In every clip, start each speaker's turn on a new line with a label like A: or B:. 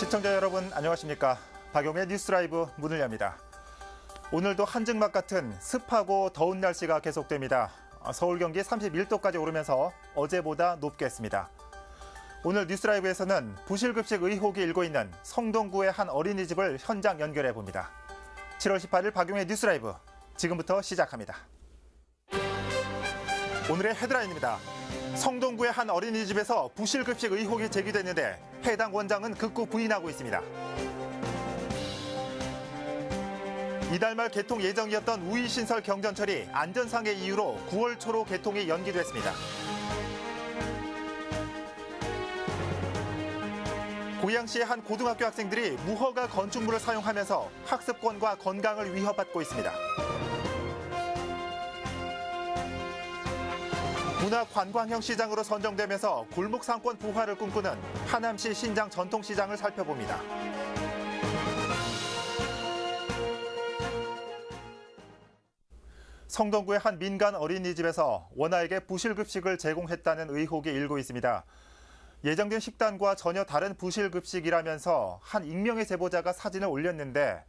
A: 시청자 여러분 안녕하십니까. 박용의 뉴스라이브 문을 엽니다. 오늘도 한증막 같은 습하고 더운 날씨가 계속됩니다. 서울 경기 31도까지 오르면서 어제보다 높겠습니다. 오늘 뉴스라이브에서는 부실급식 의혹이 일고 있는 성동구의 한 어린이집을 현장 연결해 봅니다. 7월 18일 박용의 뉴스라이브 지금부터 시작합니다. 오늘의 헤드라인입니다. 성동구의 한 어린이집에서 부실급식 의혹이 제기됐는데 해당 원장은 극구 부인하고 있습니다. 이달 말 개통 예정이었던 우이신설 경전철이 안전상의 이유로 9월 초로 개통이 연기됐습니다. 고양시의 한 고등학교 학생들이 무허가 건축물을 사용하면서 학습권과 건강을 위협받고 있습니다. 문화관광형 시장으로 선정되면서 골목 상권 부활을 꿈꾸는 하남시 신장 전통시장을 살펴봅니다. 성동구의 한 민간 어린이집에서 원아에게 부실급식을 제공했다는 의혹이 일고 있습니다. 예정된 식단과 전혀 다른 부실급식이라면서 한 익명의 제보자가 사진을 올렸는데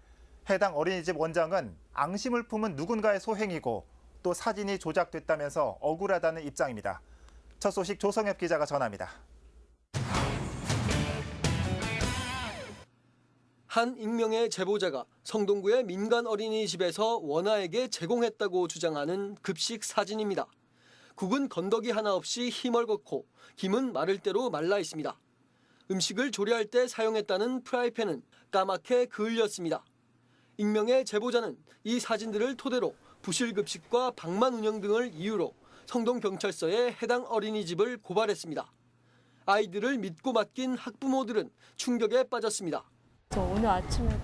A: 해당 어린이집 원장은 앙심을 품은 누군가의 소행이고 또 사진이 조작됐다면서 억울하다는 입장입니다. 첫 소식 조성엽 기자가 전합니다.
B: 한 익명의 제보자가 성동구의 민간 어린이집에서 원아에게 제공했다고 주장하는 급식 사진입니다. 국은 건더기 하나 없이 희멀겋고 김은 마를 대로 말라 있습니다. 음식을 조리할 때 사용했다는 프라이팬은 까맣게 그을렸습니다. 익명의 제보자는 이 사진들을 토대로 부실급식과 방만 운영 등을 이유로 성동경찰서에 해당 어린이집을 고발했습니다. 아이들을 믿고 맡긴 학부모들은 충격에 빠졌습니다.
C: 저 오늘 아침에도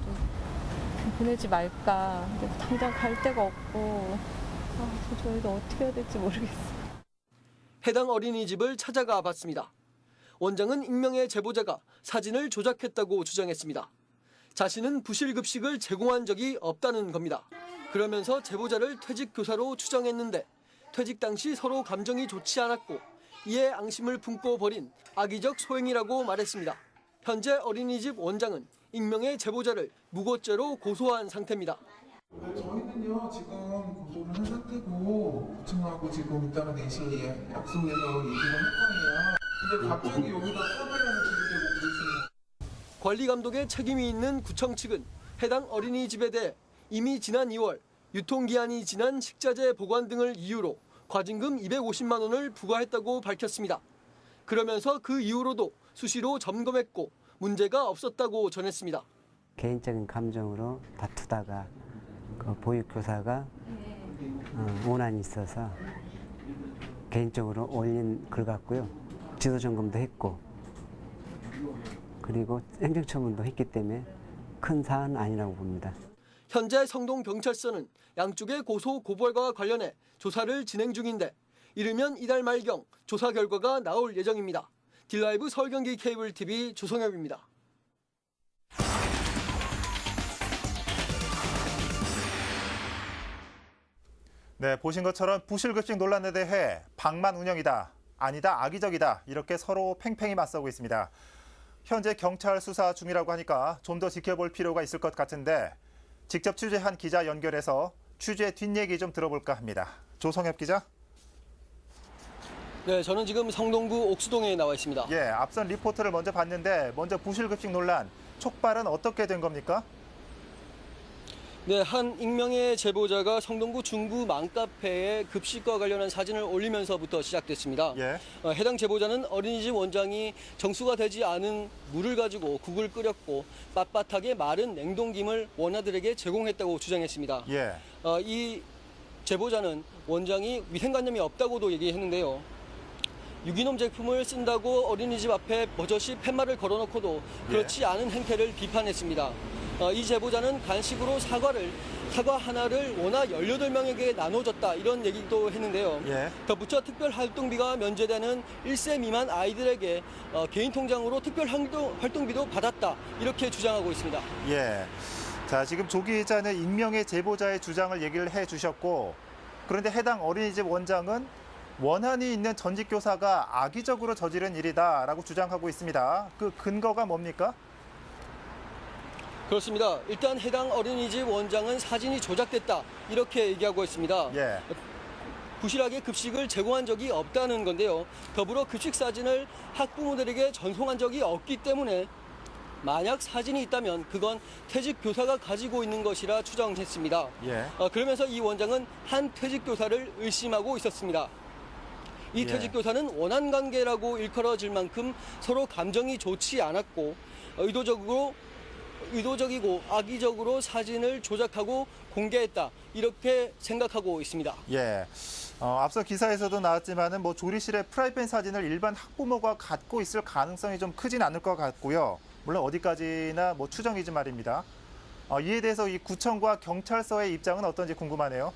C: 보내지 말까. 근데 당장 갈 데가 없고 저희도 어떻게 해야 될지 모르겠어요.
B: 해당 어린이집을 찾아가 봤습니다. 원장은 익명의 제보자가 사진을 조작했다고 주장했습니다. 자신은 부실급식을 제공한 적이 없다는 겁니다. 그러면서 제보자를 퇴직교사로 추정했는데 퇴직 당시 서로 감정이 좋지 않았고 이에 앙심을 품고 벌인 악의적 소행이라고 말했습니다. 현재 어린이집 원장은 익명의 제보자를 무고죄로 고소한 상태입니다.
D: 저희는요 지금 고소를 한 상태고 구청하고 지금 이따가 4시에 약속해서 얘기를 할 거예요. 근데 갑자기 여기다 카메라를 들이대고 그러시는.
B: 관리 감독의 책임이 있는 구청 측은 해당 어린이집에 대해 이미 지난 2월 유통기한이 지난 식자재 보관 등을 이유로 과징금 250만 원을 부과했다고 밝혔습니다. 그러면서 그 이후로도 수시로 점검했고 문제가 없었다고 전했습니다.
E: 개인적인 감정으로 다투다가 그 보육교사가 원한이 있어서 개인적으로 올린 글 같고요. 지도 점검도 했고 그리고 행정처분도 했기 때문에 큰 사안은 아니라고 봅니다.
B: 현재 성동경찰서는 양쪽의 고소 고발과 관련해 조사를 진행 중인데 이르면 이달 말경 조사 결과가 나올 예정입니다. 딜라이브 서울경기 케이블TV 조성엽입니다.
A: 네, 보신 것처럼 부실급식 논란에 대해 방만 운영이다, 아니다, 악의적이다 이렇게 서로 팽팽히 맞서고 있습니다. 현재 경찰 수사 중이라고 하니까 좀 더 지켜볼 필요가 있을 것 같은데 직접 취재한 기자 연결해서 취재 뒷얘기 좀 들어볼까 합니다. 조성엽 기자.
B: 네, 저는 지금 성동구 옥수동에 나와 있습니다.
A: 예, 앞선 리포트를 먼저 봤는데 먼저 부실급식 논란 촉발은 어떻게 된 겁니까?
B: 네, 한 익명의 제보자가 성동구 중구 맘카페에 급식과 관련한 사진을 올리면서부터 시작됐습니다.
A: 예.
B: 해당 제보자는 어린이집 원장이 정수가 되지 않은 물을 가지고 국을 끓였고 빳빳하게 마른 냉동김을 원아들에게 제공했다고 주장했습니다.
A: 예.
B: 이 제보자는 원장이 위생관념이 없다고도 얘기했는데요. 유기농 제품을 쓴다고 어린이집 앞에 버젓이 팻말을 걸어놓고도 그렇지 않은 행태를 비판했습니다. 이 제보자는 간식으로 사과 하나를 원아 18명에게 나눠줬다 이런 얘기도 했는데요.
A: 예.
B: 덧붙여 특별활동비가 면제되는 1세 미만 아이들에게 개인 통장으로 특별활동비도 받았다 이렇게 주장하고 있습니다.
A: 예. 자, 지금 조 기자는 익명의 제보자의 주장을 얘기를 해주셨고 그런데 해당 어린이집 원장은 원한이 있는 전직 교사가 악의적으로 저지른 일이다라고 주장하고 있습니다. 그 근거가 뭡니까?
B: 그렇습니다. 일단 해당 어린이집 원장은 사진이 조작됐다 이렇게 얘기하고 있습니다.
A: 예.
B: 부실하게 급식을 제공한 적이 없다는 건데요. 더불어 급식 사진을 학부모들에게 전송한 적이 없기 때문에 만약 사진이 있다면 그건 퇴직 교사가 가지고 있는 것이라 추정했습니다.
A: 예.
B: 그러면서 이 원장은 한 퇴직 교사를 의심하고 있었습니다. 이
A: 예.
B: 퇴직 교사는 원한 관계라고 일컬어질 만큼 서로 감정이 좋지 않았고 의도적이고 악의적으로 사진을 조작하고 공개했다 이렇게 생각하고 있습니다.
A: 예. 앞서 기사에서도 나왔지만은 뭐 조리실에 프라이팬 사진을 일반 학부모가 갖고 있을 가능성이 좀 크진 않을 것 같고요. 물론 어디까지나 뭐 추정이지 말입니다. 이에 대해서 이 구청과 경찰서의 입장은 어떤지 궁금하네요.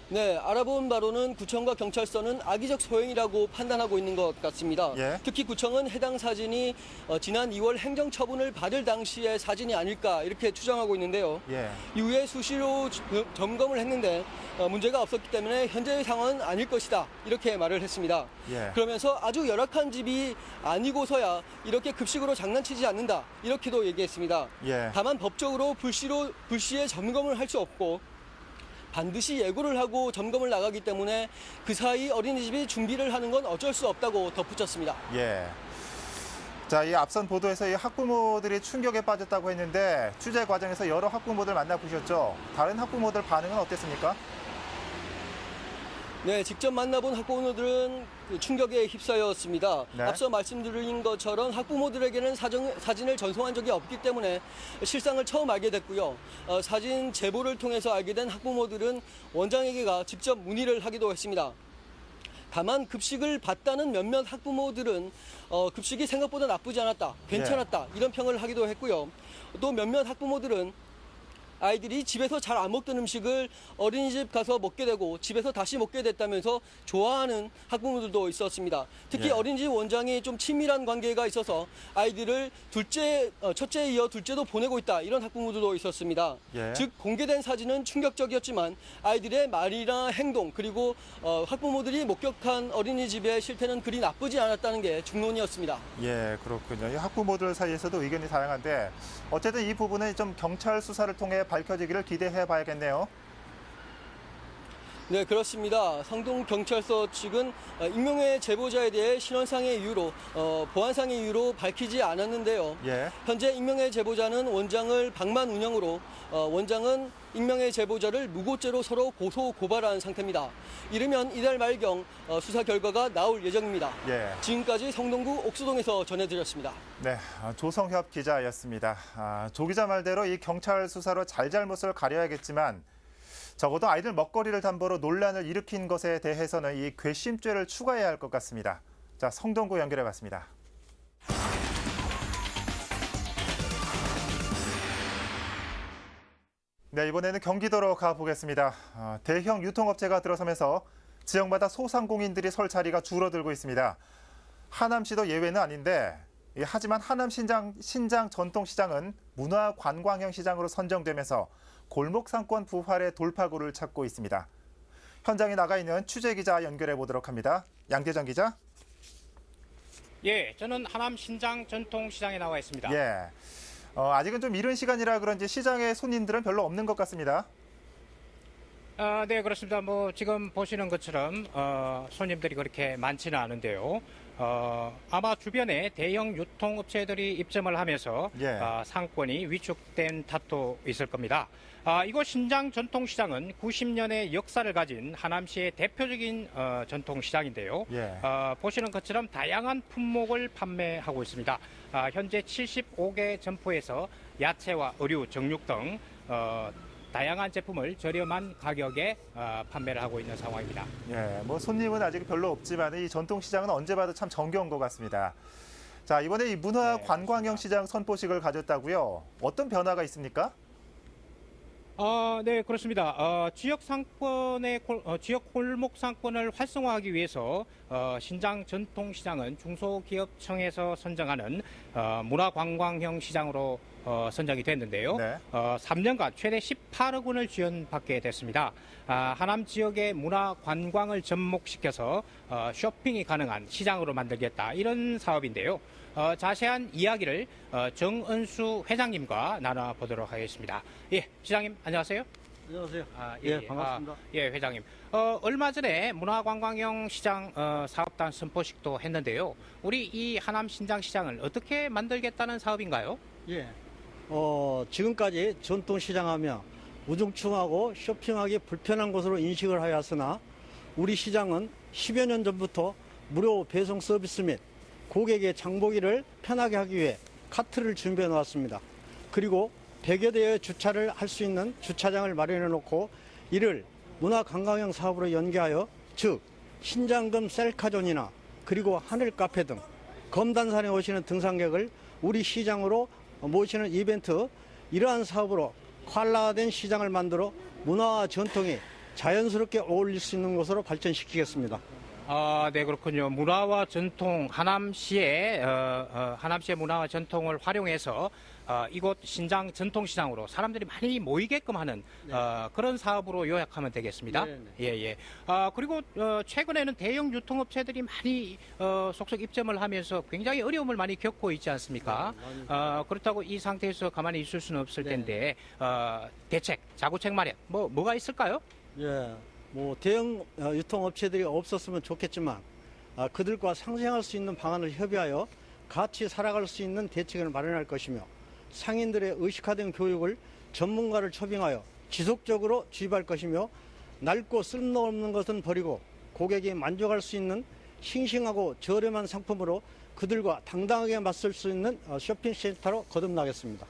B: 네, 알아본 바로는 구청과 경찰서는 악의적 소행이라고 판단하고 있는 것 같습니다.
A: 예.
B: 특히 구청은 해당 사진이 지난 2월 행정처분을 받을 당시의 사진이 아닐까 이렇게 추정하고 있는데요.
A: 예.
B: 이후에 수시로 점검을 했는데 문제가 없었기 때문에 현재의 상황은 아닐 것이다 이렇게 말을 했습니다.
A: 예.
B: 그러면서 아주 열악한 집이 아니고서야 이렇게 급식으로 장난치지 않는다 이렇게도 얘기했습니다.
A: 예.
B: 다만 법적으로 불시에 점검을 할 수 없고 반드시 예고를 하고 점검을 나가기 때문에 그 사이 어린이집이 준비를 하는 건 어쩔 수 없다고 덧붙였습니다.
A: 예. 자, 이 앞선 보도에서 이 학부모들이 충격에 빠졌다고 했는데 취재 과정에서 여러 학부모들 만나보셨죠? 다른 학부모들 반응은 어땠습니까?
B: 네, 직접 만나본 학부모들은 충격에 휩싸였습니다.
A: 네.
B: 앞서 말씀드린 것처럼 학부모들에게는 사진을 전송한 적이 없기 때문에 실상을 처음 알게 됐고요. 사진 제보를 통해서 알게 된 학부모들은 원장에게 직접 문의를 하기도 했습니다. 다만 급식을 받다는 몇몇 학부모들은 급식이 생각보다 나쁘지 않았다, 괜찮았다 이런 평을 하기도 했고요. 또 몇몇 학부모들은 아이들이 집에서 잘 안 먹던 음식을 어린이집 가서 먹게 되고 집에서 다시 먹게 됐다면서 좋아하는 학부모들도 있었습니다. 특히
A: 예.
B: 어린이집 원장이 좀 친밀한 관계가 있어서 아이들을 첫째에 이어 둘째도 보내고 있다 이런 학부모들도 있었습니다.
A: 예.
B: 즉 공개된 사진은 충격적이었지만 아이들의 말이나 행동 그리고 학부모들이 목격한 어린이집의 실태는 그리 나쁘지 않았다는 게 중론이었습니다.
A: 예, 그렇군요. 이 학부모들 사이에서도 의견이 다양한데 어쨌든 이 부분은 좀 경찰 수사를 통해 밝혀지기를 기대해 봐야겠네요.
B: 네, 그렇습니다. 성동경찰서 측은 익명의 제보자에 대해 신원상의 이유로 보안상의 이유로 밝히지 않았는데요.
A: 예.
B: 현재 익명의 제보자는 원장을 방만 운영으로 원장은 익명의 제보자를 무고죄로 서로 고소 고발한 상태입니다. 이르면 이달 말경 수사 결과가 나올 예정입니다.
A: 예.
B: 지금까지 성동구 옥수동에서 전해드렸습니다.
A: 네, 조성협 기자였습니다. 조 기자 말대로 이 경찰 수사로 잘잘못을 가려야겠지만 적어도 아이들 먹거리를 담보로 논란을 일으킨 것에 대해서는 이 괘씸죄를 추가해야 할 것 같습니다. 자, 성동구 연결해봤습니다. 네, 이번에는 경기도로 가보겠습니다. 대형 유통업체가 들어서면서 지역마다 소상공인들이 설 자리가 줄어들고 있습니다. 하남시도 예외는 아닌데 하지만 하남 신장 전통시장은 문화관광형 시장으로 선정되면서 골목 상권 부활의 돌파구를 찾고 있습니다. 현장에 나가 있는 취재기자 연결해 보도록 합니다. 양대정 기자.
F: 예, 저는 하남 신장 전통시장에 나와 있습니다.
A: 예, 아직은 좀 이른 시간이라 그런지 시장에 손님들은 별로 없는 것 같습니다.
F: 네, 그렇습니다. 지금 보시는 것처럼 손님들이 그렇게 많지는 않은데요. 아마 주변에 대형 유통업체들이 입점을 하면서
A: 예.
F: 상권이 위축된 탓도 있을 겁니다. 이곳 신장 전통시장은 90년의 역사를 가진 하남시의 대표적인 전통시장인데요.
A: 예.
F: 보시는 것처럼 다양한 품목을 판매하고 있습니다. 현재 75개 점포에서 야채와 의류, 정육 등 다양한 제품을 저렴한 가격에 판매를 하고 있는 상황입니다.
A: 예, 손님은 아직 별로 없지만 이 전통시장은 언제 봐도 참 정겨운 것 같습니다. 자, 이번에 이 문화관광형 시장 선포식을 가졌다고요. 어떤 변화가 있습니까?
F: 네, 그렇습니다. 지역 골목 상권을 활성화하기 위해서 신장 전통시장은 중소기업청에서 선정하는 문화관광형 시장으로 선정이 됐는데요.
A: 네.
F: 3년간 최대 18억 원을 지원받게 됐습니다. 하남 지역의 문화관광을 접목시켜서 쇼핑이 가능한 시장으로 만들겠다 이런 사업인데요. 자세한 이야기를 정은수 회장님과 나눠보도록 하겠습니다. 예, 시장님 안녕하세요.
G: 안녕하세요. 반갑습니다.
F: 예, 회장님. 얼마 전에 문화관광형 시장 사업단 선포식도 했는데요. 우리 이 하남 신장시장을 어떻게 만들겠다는 사업인가요?
G: 예. 지금까지 전통시장하며 우중충하고 쇼핑하기 불편한 곳으로 인식을 하였으나 우리 시장은 10여 년 전부터 무료 배송 서비스 및 고객의 장보기를 편하게 하기 위해 카트를 준비해 놓았습니다. 그리고 100여 대의 주차를 할 수 있는 주차장을 마련해 놓고 이를 문화관광형 사업으로 연계하여 즉 신장금 셀카존이나 그리고 하늘 카페 등 검단산에 오시는 등산객을 우리 시장으로 모시는 이벤트 이러한 사업으로 활라화된 시장을 만들어 문화와 전통이 자연스럽게 어울릴 수 있는 곳으로 발전시키겠습니다.
F: 네, 그렇군요. 문화와 전통, 하남시의 문화와 전통을 활용해서 이곳 신장 전통시장으로 사람들이 많이 모이게끔 하는 그런 사업으로 요약하면 되겠습니다.
G: 네,
F: 예. 그리고 최근에는 대형 유통업체들이 많이 속속 입점을 하면서 굉장히 어려움을 많이 겪고 있지 않습니까? 그렇다고 이 상태에서 가만히 있을 수는 없을 텐데 대책, 자구책 마련 뭐가 있을까요?
G: 예, 대형 유통업체들이 없었으면 좋겠지만 그들과 상생할 수 있는 방안을 협의하여 같이 살아갈 수 있는 대책을 마련할 것이며 상인들의 의식화된 교육을 전문가를 초빙하여 지속적으로 주입할 것이며 낡고 쓸모없는 것은 버리고 고객이 만족할 수 있는 싱싱하고 저렴한 상품으로 그들과 당당하게 맞설 수 있는 쇼핑센터로 거듭나겠습니다.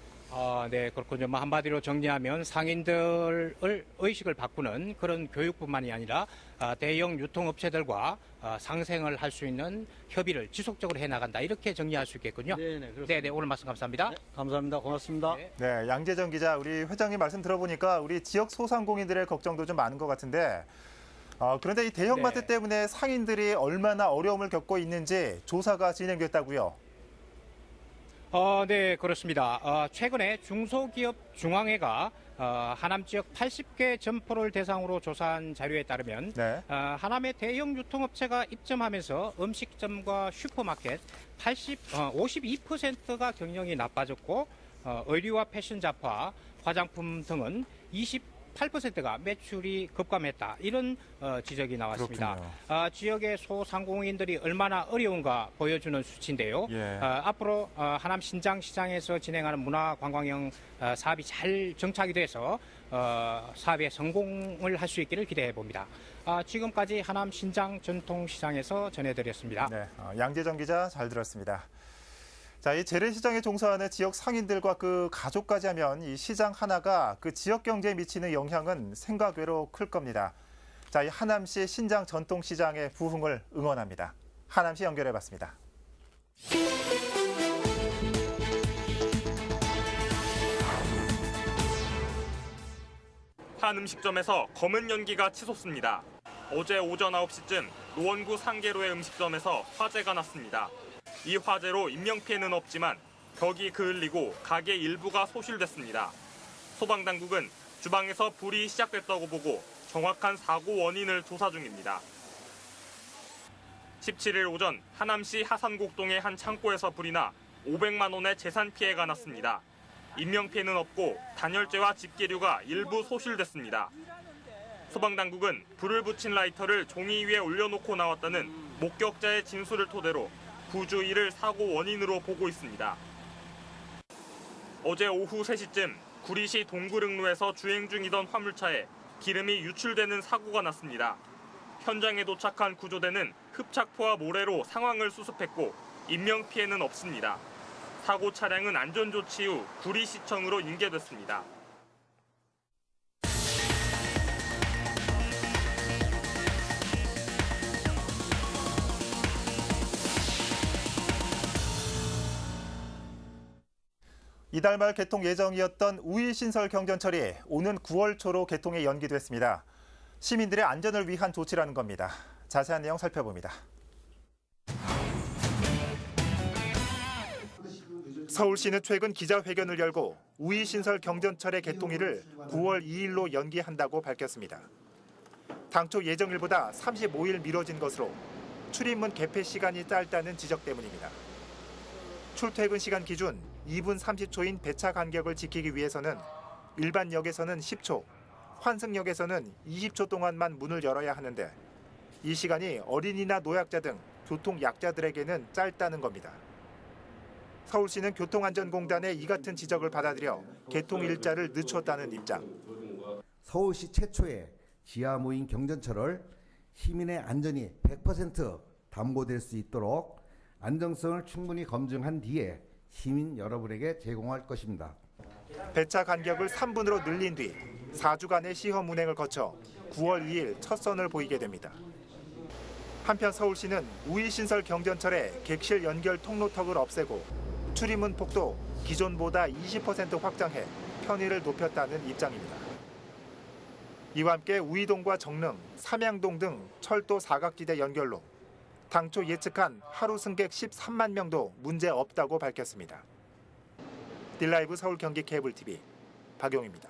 F: 네, 그렇군요. 한마디로 정리하면 상인들을 의식을 바꾸는 그런 교육뿐만이 아니라 대형 유통업체들과 상생을 할 수 있는 협의를 지속적으로 해나간다. 이렇게 정리할 수 있겠군요. 네, 오늘 말씀 감사합니다.
G: 네, 감사합니다. 고맙습니다.
A: 네, 양재정 기자, 우리 회장님 말씀 들어보니까 우리 지역 소상공인들의 걱정도 좀 많은 것 같은데 그런데 이 대형마트
F: 네.
A: 때문에 상인들이 얼마나 어려움을 겪고 있는지 조사가 진행됐다고요.
F: 네, 그렇습니다. 최근에 중소기업중앙회가 하남 지역 80개 점포를 대상으로 조사한 자료에 따르면
A: 네.
F: 하남의 대형 유통업체가 입점하면서 음식점과 슈퍼마켓 52%가 경영이 나빠졌고 의류와 패션 잡화, 화장품 등은 28%가 매출이 급감했다. 이런 지적이 나왔습니다. 지역의 소상공인들이 얼마나 어려운가 보여주는 수치인데요.
A: 예.
F: 앞으로 하남 신장시장에서 진행하는 문화관광형 사업이 잘 정착이 돼서 사업에 성공을 할 수 있기를 기대해 봅니다. 지금까지 하남 신장 전통시장에서 전해드렸습니다.
A: 네, 양재정 기자 잘 들었습니다. 자, 이 재래시장에 종사하는 지역 상인들과 그 가족까지 하면 이 시장 하나가 그 지역 경제에 미치는 영향은 생각 외로 클 겁니다. 자, 이 하남시 신장 전통시장의 부흥을 응원합니다. 하남시 연결해봤습니다.
H: 한 음식점에서 검은 연기가 치솟습니다. 어제 오전 9시쯤 노원구 상계로의 음식점에서 화재가 났습니다. 이 화재로 인명피해는 없지만 벽이 그을리고 가게 일부가 소실됐습니다. 소방당국은 주방에서 불이 시작됐다고 보고 정확한 사고 원인을 조사 중입니다. 17일 오전 하남시 하산곡동의 한 창고에서 불이 나 500만 원의 재산 피해가 났습니다. 인명피해는 없고 단열재와 집게류가 일부 소실됐습니다. 소방당국은 불을 붙인 라이터를 종이 위에 올려놓고 나왔다는 목격자의 진술을 토대로 부주 이를 사고 원인으로 보고 있습니다. 어제 오후 3시쯤 구리시 동구릉로에서 주행 중이던 화물차에 기름이 유출되는 사고가 났습니다. 현장에 도착한 구조대는 흡착포와 모래로 상황을 수습했고 인명피해는 없습니다. 사고 차량은 안전조치 후 구리시청으로 인계됐습니다.
A: 이달 말 개통 예정이었던 우이신설 경전철이 오는 9월 초로 개통에 연기됐습니다. 시민들의 안전을 위한 조치라는 겁니다. 자세한 내용 살펴봅니다. 서울시는 최근 기자회견을 열고 우이신설 경전철의 개통일을 9월 2일로 연기한다고 밝혔습니다. 당초 예정일보다 35일 미뤄진 것으로 출입문 개폐 시간이 짧다는 지적 때문입니다. 출퇴근 시간 기준 2분 30초인 배차 간격을 지키기 위해서는 일반 역에서는 10초, 환승역에서는 20초 동안만 문을 열어야 하는데 이 시간이 어린이나 노약자 등 교통 약자들에게는 짧다는 겁니다. 서울시는 교통안전공단의 이 같은 지적을 받아들여 개통 일자를 늦췄다는 입장.
I: 서울시 최초의 지하무인 경전철을 시민의 안전이 100% 담보될 수 있도록 안정성을 충분히 검증한 뒤에 시민 여러분에게 제공할 것입니다.
A: 배차 간격을 3분으로 늘린 뒤 4주간의 시험 운행을 거쳐 9월 2일 첫 선을 보이게 됩니다. 한편 서울시는 우이신설 경전철의 객실 연결 통로턱을 없애고 출입문 폭도 기존보다 20% 확장해 편의를 높였다는 입장입니다. 이와 함께 우이동과 정릉, 삼양동 등 철도 사각지대 연결로 당초 예측한 하루 승객 13만 명도 문제 없다고 밝혔습니다. 딜라이브 서울 경기 케이블TV 박용입니다.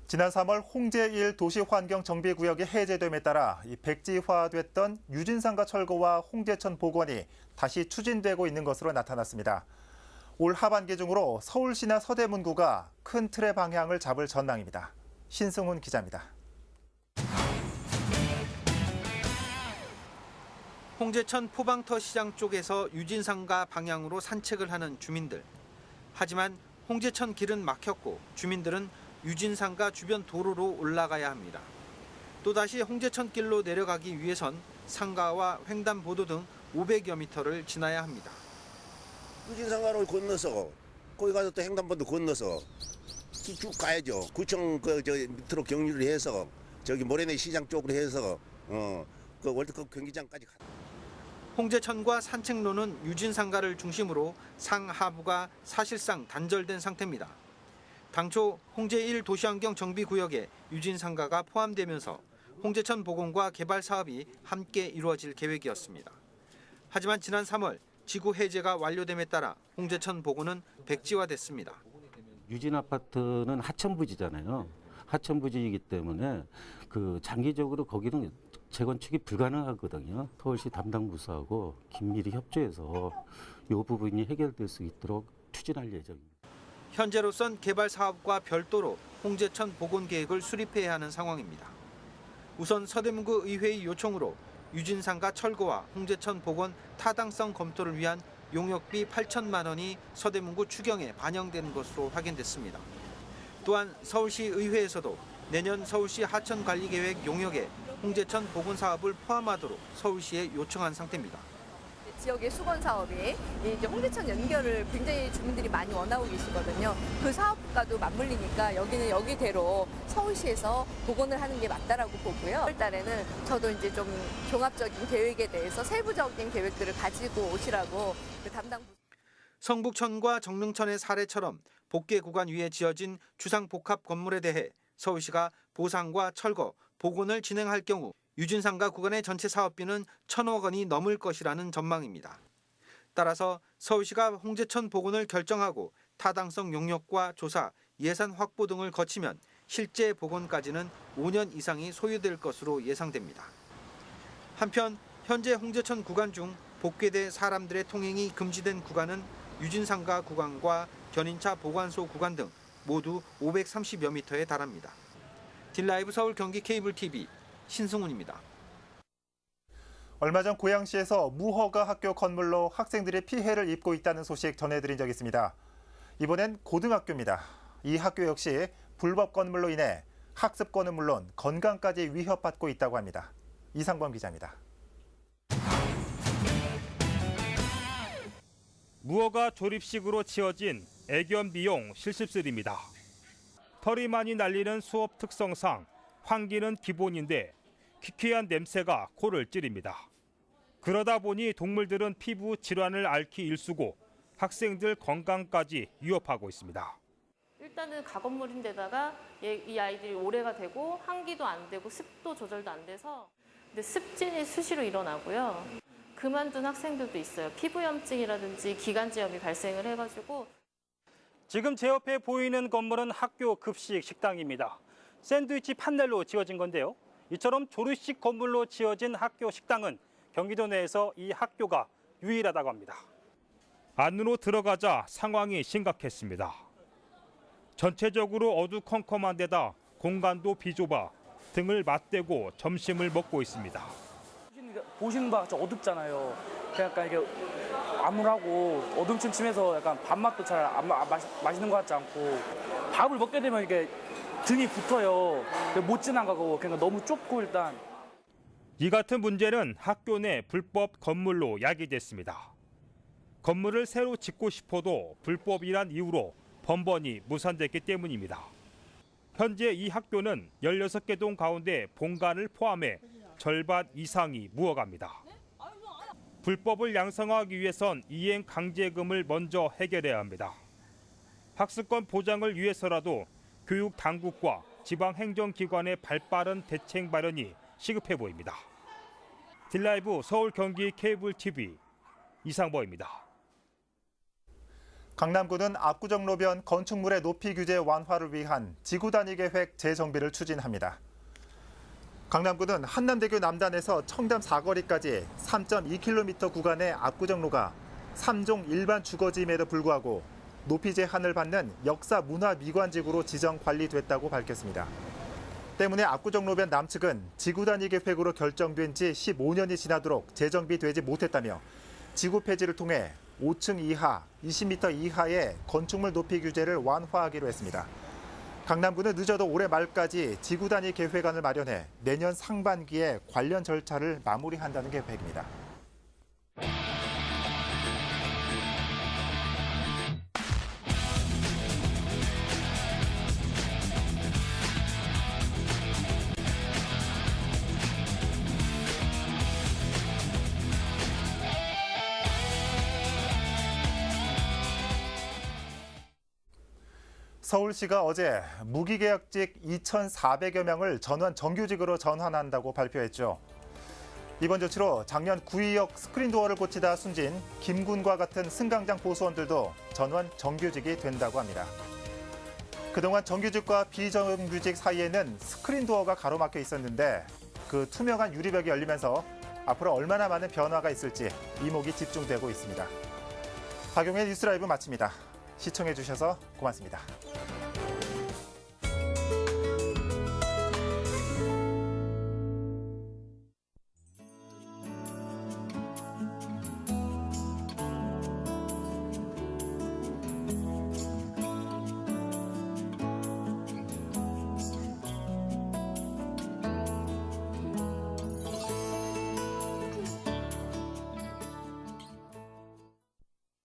A: 지난 3월 홍제 1 도시환경정비구역이 해제됨에 따라 백지화됐던 유진상가 철거와 홍제천 복원이 다시 추진되고 있는 것으로 나타났습니다. 올 하반기 중으로 서울시나 서대문구가 큰 틀의 방향을 잡을 전망입니다. 신승훈 기자입니다.
J: 홍제천 포방터 시장 쪽에서 유진상가 방향으로 산책을 하는 주민들. 하지만 홍제천 길은 막혔고 주민들은 유진상가 주변 도로로 올라가야 합니다. 또다시 홍제천 길로 내려가기 위해선 상가와 횡단보도 등 500여 미터를 지나야 합니다.
K: 유진상가로 건너서 거기 가서 또 횡단보도 건너서 쭉 가야죠. 구청 밑으로 경유를 해서 저기 모래내 시장 쪽으로 해서 그 월드컵 경기장까지 가.
J: 홍제천과 산책로는 유진상가를 중심으로 상하부가 사실상 단절된 상태입니다. 당초 홍제 1 도시환경 정비구역에 유진상가가 포함되면서 홍제천 복원과 개발 사업이 함께 이루어질 계획이었습니다. 하지만 지난 3월 지구 해제가 완료됨에 따라 홍제천 복원은 백지화됐습니다.
L: 유진 아파트는 하천부지잖아요. 하천부지이기 때문에 장기적으로 거기는 재건축이 불가능하거든요. 서울시 담당 부서하고 긴밀히 협조해서 이 부분이 해결될 수 있도록 추진할 예정입니다.
J: 현재로선 개발 사업과 별도로 홍제천 복원 계획을 수립해야 하는 상황입니다. 우선 서대문구 의회의 요청으로 유진상가 철거와 홍제천 복원 타당성 검토를 위한 용역비 8천만 원이 서대문구 추경에 반영된 것으로 확인됐습니다. 또한 서울시 의회에서도 내년 서울시 하천관리계획 용역에 홍제천 복원 사업을 포함하도록 서울시에 요청한 상태입니다.
M: 지역의 수건 사업이 이제 홍제천 연결을 굉장히 주민들이 많이 원하고 계시거든요. 그 사업과도 맞물리니까 여기는 여기대로 서울시에서 복원을 하는 게 맞다라고 보고요. 6월 달에는 저도 이제 좀 종합적인 계획에 대해서 세부적인 계획들을 가지고 오시라고 그 담당
J: 성북천과 정릉천의 사례처럼 복개 구간 위에 지어진 주상복합 건물에 대해 서울시가 보상과 철거, 복원을 진행할 경우 유진상가 구간의 전체 사업비는 1,000억 원이 넘을 것이라는 전망입니다. 따라서 서울시가 홍제천 복원을 결정하고 타당성 용역과 조사, 예산 확보 등을 거치면 실제 복원까지는 5년 이상이 소요될 것으로 예상됩니다. 한편 현재 홍제천 구간 중 복개돼 사람들의 통행이 금지된 구간은 유진상가 구간과 견인차 보관소 구간 등 모두 530여 미터에 달합니다. 딜라이브 서울 경기 케이블TV 신승훈입니다.
A: 얼마 전 고양시에서 무허가 학교 건물로 학생들이 피해를 입고 있다는 소식 전해드린 적이 있습니다. 이번엔 고등학교입니다. 이 학교 역시 불법 건물로 인해 학습권은 물론 건강까지 위협받고 있다고 합니다. 이상범 기자입니다.
H: 무허가 조립식으로 지어진 애견미용 실습실입니다. 털이 많이 날리는 수업 특성상 환기는 기본인데 기괴한 냄새가 코를 찌릅니다. 그러다 보니 동물들은 피부 질환을 앓기 일쑤고 학생들 건강까지 위협하고 있습니다.
N: 일단은 가건물인데다가 이 아이들이 오래가 되고 환기도 안 되고 습도 조절도 안 돼서 근데 습진이 수시로 일어나고요. 그만둔 학생들도 있어요. 피부염증이라든지 기관지염이 발생을 해가지고.
O: 지금 제 옆에 보이는 건물은 학교 급식 식당입니다. 샌드위치 판넬로 지어진 건데요. 이처럼 조립식 건물로 지어진 학교 식당은 경기도 내에서 이 학교가 유일하다고 합니다.
F: 안으로 들어가자 상황이 심각했습니다. 전체적으로 어두컴컴한 데다 공간도 비좁아 등을 맞대고 점심을 먹고 있습니다.
P: 보시는 바가 좀 어둡잖아요. 약간 이게 암울하고 어둠침침해서 약간 밥맛도 잘 맛있는 것 같지 않고 밥을 먹게 되면 이게 등이 붙어요. 못 지나가고 그러니까 너무 좁고 일단.
F: 이 같은 문제는 학교 내 불법 건물로 야기됐습니다. 건물을 새로 짓고 싶어도 불법이란 이유로 번번이 무산됐기 때문입니다. 현재 이 학교는 16개 동 가운데 본관을 포함해 절반 이상이 무허가입니다. 불법을 양성하기 위해선 이행 강제금을 먼저 해결해야 합니다. 학습권 보장을 위해서라도 교육 당국과 지방행정기관의 발빠른 대책 마련이 시급해 보입니다. 딜라이브 서울 경기 케이블 TV 이상보입니다.
A: 강남구는 압구정로변 건축물의 높이 규제 완화를 위한 지구단위 계획 재정비를 추진합니다. 강남구는 한남대교 남단에서 청담 사거리까지 3.2km 구간의 압구정로가 3종 일반 주거지임에도 불구하고 높이 제한을 받는 역사 문화 미관지구로 지정 관리됐다고 밝혔습니다. 때문에 압구정로변 남측은 지구단위 계획으로 결정된 지 15년이 지나도록 재정비되지 못했다며 지구 폐지를 통해 5층 이하, 20m 이하의 건축물 높이 규제를 완화하기로 했습니다. 강남구는 늦어도 올해 말까지 지구단위 계획안을 마련해 내년 상반기에 관련 절차를 마무리한다는 계획입니다. 서울시가 어제 무기계약직 2,400여 명을 전원 정규직으로 전환한다고 발표했죠. 이번 조치로 작년 구의역 스크린도어를 고치다 숨진 김군과 같은 승강장 보수원들도 전원 정규직이 된다고 합니다. 그동안 정규직과 비정규직 사이에는 스크린도어가 가로막혀 있었는데 그 투명한 유리벽이 열리면서 앞으로 얼마나 많은 변화가 있을지 이목이 집중되고 있습니다. 박용의 뉴스라이브 마칩니다. 시청해주셔서 고맙습니다.